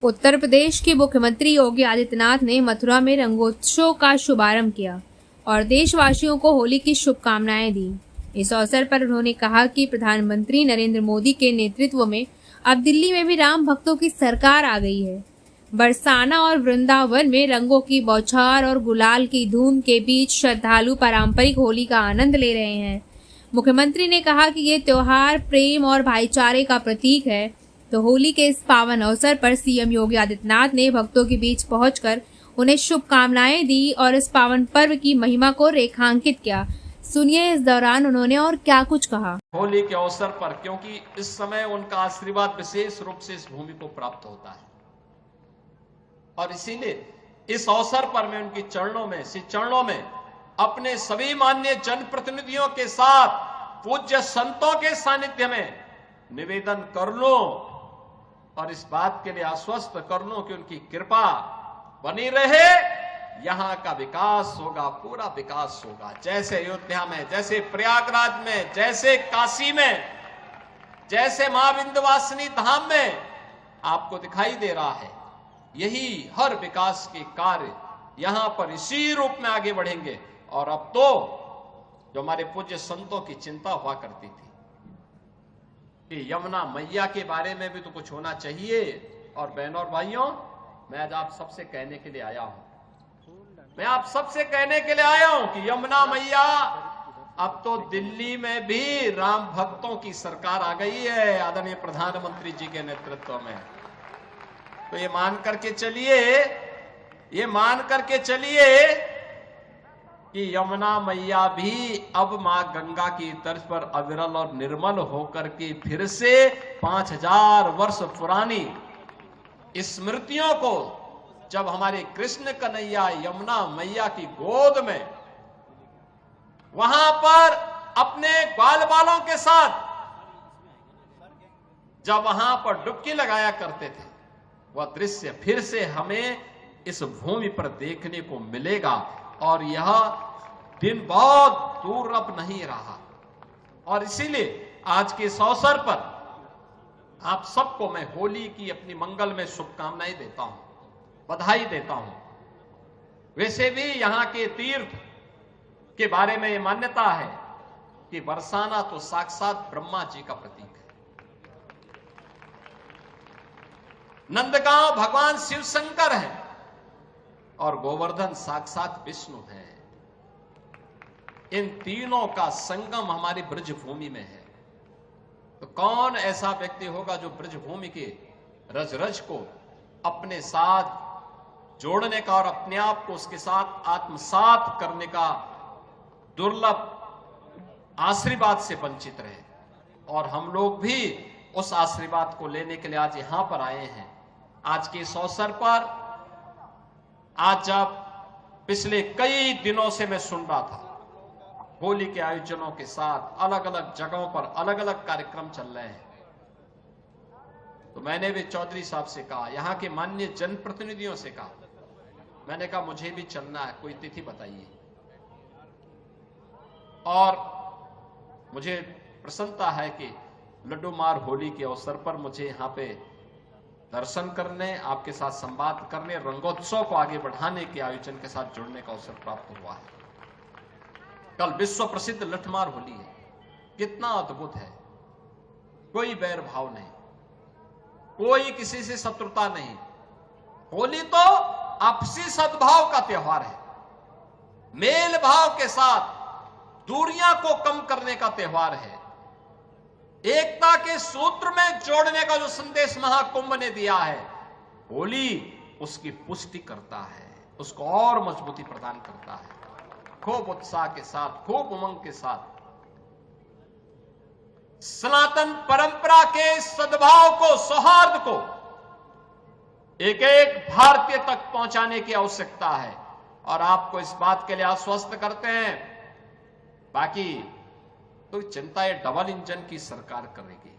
उत्तर प्रदेश के मुख्यमंत्री योगी आदित्यनाथ ने मथुरा में रंगोत्सव का शुभारंभ किया और देशवासियों को होली की शुभकामनाएं दी। इस अवसर पर उन्होंने कहा कि प्रधानमंत्री नरेंद्र मोदी के नेतृत्व में अब दिल्ली में भी राम भक्तों की सरकार आ गई है। बरसाना और वृंदावन में रंगों की बौछार और गुलाल की धूम के बीच श्रद्धालु पारंपरिक होली का आनंद ले रहे हैं। मुख्यमंत्री ने कहा कि ये त्योहार प्रेम और भाईचारे का प्रतीक है। तो होली के इस पावन अवसर पर सीएम योगी आदित्यनाथ ने भक्तों के बीच पहुंचकर उन्हें शुभकामनाएं दी और इस पावन पर्व की महिमा को रेखांकित किया। सुनिए इस दौरान उन्होंने और क्या कुछ कहा। होली के अवसर पर, क्योंकि इस समय उनका आशीर्वाद विशेष रूप से इस भूमि को प्राप्त होता है और इसीलिए इस अवसर पर मैं उनके चरणों में अपने सभी माननीय जनप्रतिनिधियों के साथ पूज्य संतों के सानिध्य में निवेदन कर लूं और इस बात के लिए आश्वस्त कर लूं कि उनकी कृपा बनी रहे। यहां का विकास होगा, पूरा विकास होगा। जैसे अयोध्या में, जैसे प्रयागराज में, जैसे काशी में, जैसे मां विंध्यवासिनी धाम में आपको दिखाई दे रहा है, यही हर विकास के कार्य यहां पर इसी रूप में आगे बढ़ेंगे। और अब तो जो हमारे पूज्य संतों की चिंता हुआ करती थी कि यमुना मैया के बारे में भी तो कुछ होना चाहिए। और बहनों और भाइयों, मैं आज आप सबसे कहने के लिए आया हूं कि यमुना मैया अब तो दिल्ली में भी राम भक्तों की सरकार आ गई है आदरणीय प्रधानमंत्री जी के नेतृत्व में। तो ये मान करके चलिए कि यमुना मैया भी अब मां गंगा की तर्ज पर अविरल और निर्मल होकर के फिर से 5000 वर्ष पुरानी स्मृतियों को, जब हमारे कृष्ण कन्हैया यमुना मैया की गोद में वहां पर अपने ग्वाल बालों के साथ जब वहां पर डुबकी लगाया करते थे, वह दृश्य फिर से हमें इस भूमि पर देखने को मिलेगा। और यह दिन बहुत दूर अब नहीं रहा। और इसीलिए आज के इस अवसर पर आप सबको मैं होली की अपनी मंगल में शुभकामनाएं देता हूं, बधाई देता हूं। वैसे भी यहां के तीर्थ के बारे में यह मान्यता है कि बरसाना तो साक्षात ब्रह्मा जी का प्रतीक है, नंदगांव भगवान शिव शंकर है और गोवर्धन साक्षात विष्णु है। इन तीनों का संगम हमारी ब्रज भूमि में है। तो कौन ऐसा व्यक्ति होगा जो ब्रज भूमि के रज रज को अपने साथ जोड़ने का और अपने आप को उसके साथ आत्मसात करने का दुर्लभ आशीर्वाद से वंचित रहे। और हम लोग भी उस आशीर्वाद को लेने के लिए आज यहां पर आए हैं। आज के इस अवसर पर, आज जब पिछले कई दिनों से मैं सुन रहा था होली के आयोजनों के साथ अलग अलग जगहों पर अलग अलग कार्यक्रम चल रहे हैं, तो मैंने भी चौधरी साहब से कहा, यहां के माननीय जनप्रतिनिधियों से कहा, मैंने कहा मुझे भी चलना है, कोई तिथि बताइए। और मुझे प्रसन्नता है कि लड्डू मार होली के अवसर पर मुझे यहां पे दर्शन करने, आपके साथ संवाद करने, रंगोत्सव को आगे बढ़ाने के आयोजन के साथ जुड़ने का अवसर प्राप्त हुआ है। कल विश्व प्रसिद्ध लठमार होली है, कितना अद्भुत है। कोई बैर भाव नहीं, कोई किसी से शत्रुता नहीं। होली तो आपसी सद्भाव का त्योहार है, मेल भाव के साथ दूरियां को कम करने का त्योहार है, एकता के सूत्र में जोड़ने का जो संदेश महाकुंभ ने दिया है, होली उसकी पुष्टि करता है, उसको और मजबूती प्रदान करता है। खूब उत्साह के साथ, खूब उमंग के साथ सनातन परंपरा के सद्भाव को, सौहार्द को एक एक भारतीय तक पहुंचाने की आवश्यकता है। और आपको इस बात के लिए आश्वस्त करते हैं, बाकी तो चिंता ये डबल इंजन की सरकार करेगी।